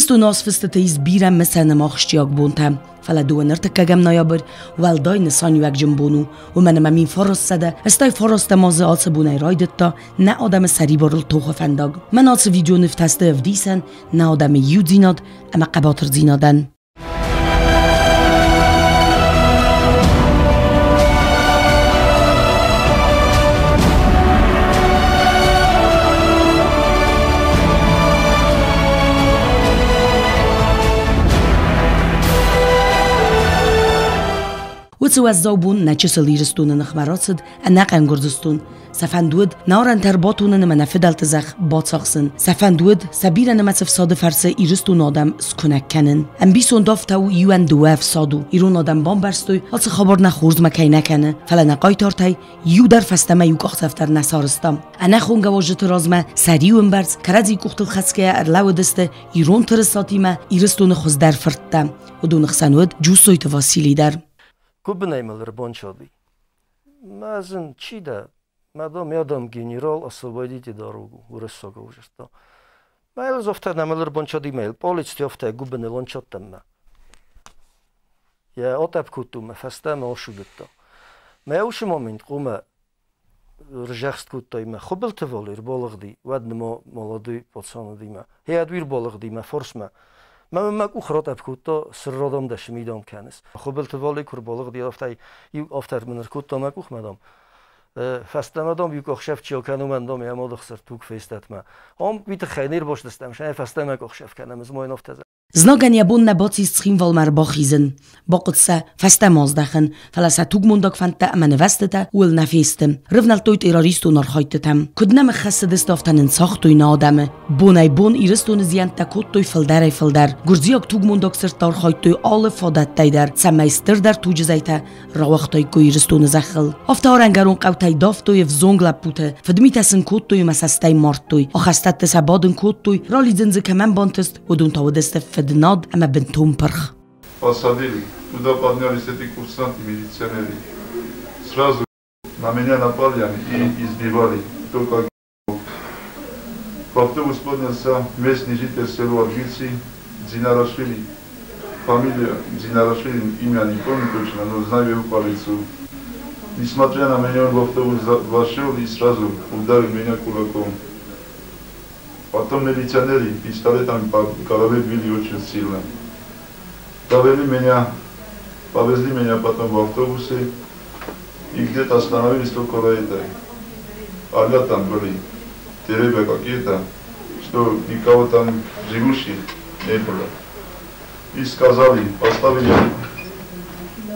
Iristu nas fistete is birem mesene machstiag bontem. Fala du nertekegem najaber, wel dajne szanyuek gymbonu, و من min فرستده استای فرست مازه آتس بونه رایدتا نه آدم سری بارل توخ فنداگ من آتس ویدیو نفتسته افدیسن نه آدم یود زیناد اما قباتر زینادن وتو از زوبون نچس لیرستون نخمراتد نقن گردستون سفندود نارن ترباتون نمنفدل تزخ باتساخسن سفندود سبیرن نمتف ساده فرسه ایرستون آدم سکنک کنن ام بیسون دافتو یوان دوف سادو ایرون آدم بام برستوی آتس خبر نخورز مکی نکنه فلا نقای تارتای یو در فستمه یو کاختفتر نسارستم انا خون گواجت رازمه سریون برز کرزی کوختل خسکه ارلو دسته ایرون ترستاتیمه ایرستون خوز در فرتم و دون خسنود جوسوی تواسیلی در Губнаймалар бончади. Мазин чида, мадам ядам генерал освободите дорогу, урысога уже что. Майл зофта намалар бончади майл, полиция офта губне лончаттамма. Я отап кутума, фастама ошугетта. Меуш момент кума ржахст кутайма, хубилте волир болгди, ваднмо молодой пацан дима. Я двир болгди ма форсма. من ماکو خرات ابکوتا سر رادم داشت میدم کنس. خب التوالی کربالغ دی آفتای یو آفتر من رکوتا ماکو خمدم. فستم آدم یو کخشف چیا کنم من دام یا مادخ سر توک فیستت ما. هم بیت خینیر باش دستم شاید فستم کخشف کنم از ماین آفتازه. Znagan jabun nabaci schim valmar bachisen. Baqtsa fasta mazdachen. Falasa tugmundak fanta amane vesteta ul nafistem. Rivnal toit iraristo nar haytetem. Kudnam khassedest aftanen sachtoi nadame. Bonai bon iriston zianta kottoi filder. Gurziak tugmundak sirtar haytoi alle fadat taider. Sameister der tujzaita rawaqtoi ko iriston zakhel. Aftarangarun qawtay daftoi vzongla pute. Fadmitasen kottoi masastay martoi. Akhastat sabaden kottoi ralizenze kaman bantest udun tawadest فدناد اما بنتهم برخ. Посадили, туда поднялись эти курсанты, милиционеры. Сразу на меня напали и избивали. Только в автобус поднялся местный житель села Аргильцы, Дзинарашвили. Фамилия Дзинарашвили, имя не помню точно, но знаю его по лицу. Несмотря на меня, он в автобус вошел и сразу ударил меня кулаком. Потом милиционеры пистолетами по голове били очень сильно. Повезли меня потом в автобусе и где-то остановились около этой. Аля там были, деревья какие-то, что никого там живущих не было. И сказали, поставили,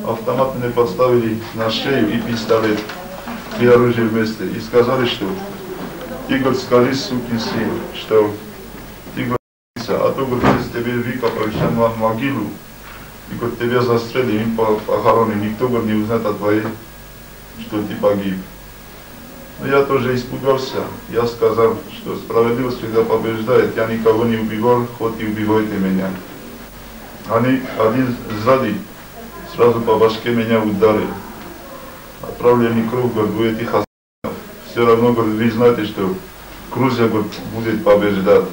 автомат мне подставили на шею и пистолет, и оружие вместе. И сказали, что Игорь, скажи, сукин сын, что ты говоришься, а то, говорит, тебе выкопают в могилу, и говорит, тебя застрелим, похороним, никто не узнает о твоей, что ты погиб. Но я тоже испугался, я сказал, что справедливость всегда побеждает, я никого не убивал, хоть и убивайте меня. Они один сзади сразу по башке меня ударил, отправили мне кровь, говорит, вы этих все равно, говорит, вы знаете, что Грузия будет побеждать.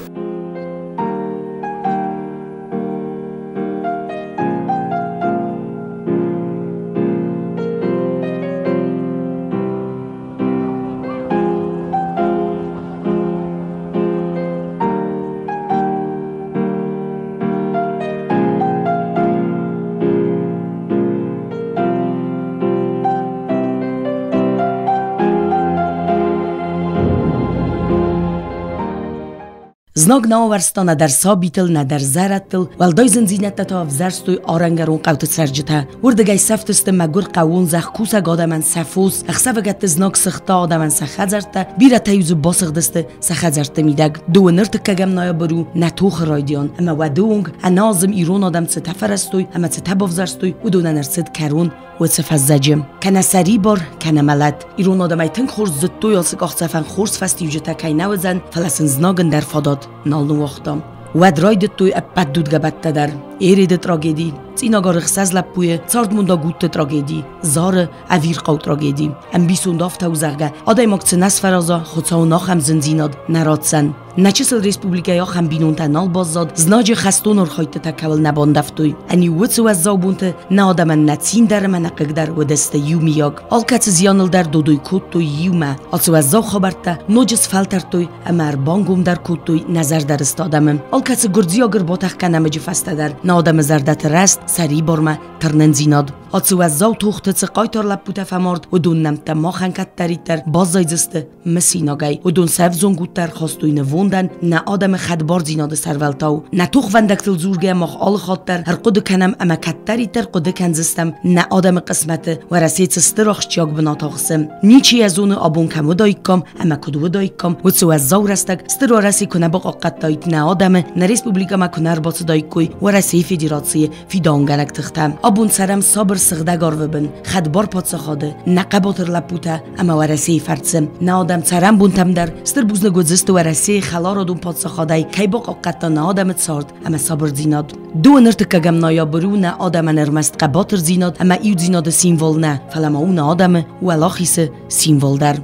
Znak naovarsta na dar sabitel na dar zaratel waldai zinzinetta ta avzarstoy arangaron qawt serjita wurdagay safteste magur qawun zakh kusa gadaman safus akhsavagat znak sakhta adaman sakhazarta bira tayuz basigdeste sakhazarta midag do nirtkagam nayabaru natuh raydian ama wadung anazim iron adam setafarastoy ama setabavzarstoy udona nerset karun وتفزجم كان سريبر كان ملد إيرون آدمایتن خورز زدتو یا سقاختفن خورز فستیوجتا کینه وزن فلسن زناگن در فاداد نالنو وقتم ود رايدتو أبدود جبت در إيريد تراجيدي циногорых сазлаппуе цардмунда гутте трагедии зары авирқау трагедии амбисундав таузарга адай мокцинас фараза хоцау нахам зинзинад нарадсан начисел республикая хам бинунта нал баззад знажи хастон орхойте такавл набандафтуй ани уцу аз заубунте на адаман нацин дар манақигдар удесте юмияг алкац зиянл дар додуй коттуй юма алцу аз зав хабарта ножис фалтартуй амар бангум дар коттуй назар дар استادم алкац гурдзиягр ботах канамجи фастадар на адам зардат раст сари борма тырнен зинад алцу аз зав тухтыц қайтарлап бута фамард удуннамта махан каттаритер баззайзсте месинагай удун савзон гуттар хастуйне وندن نه آدم خدبار زیناد سروالتاو نه توخ وندکتل زورگه مخ آل خاطر هر قد کنم اما کتری تر قد کنزستم نه آدم قسمت و رسیت استراخ چیاگ بناتاخسم نیچی از اون آبون کمو دایکم اما کدو دایکم و سو از زور استگ استرا رسی کنه با قاقت دایت نه آدم نه ریسپوبلیکا ما کنار باز دایکوی و رسی فدراسیه فیدانگنک تختم آبون سرم صبر سغدگار وبن خدبار پاتس خاده نه قباتر لپوته اما و رسی فرسم نه آدم سرم بونتم در استر بوزن گذست و رسی خلارا دون پادسخادای کی با قاقت نه آدم سارد اما صبر زیناد دو نرتکگم نایا برو نه آدم نرمست قباتر زیناد اما ایو زیناد سیمول نه فلما اون آدم و الاخیس سیمول در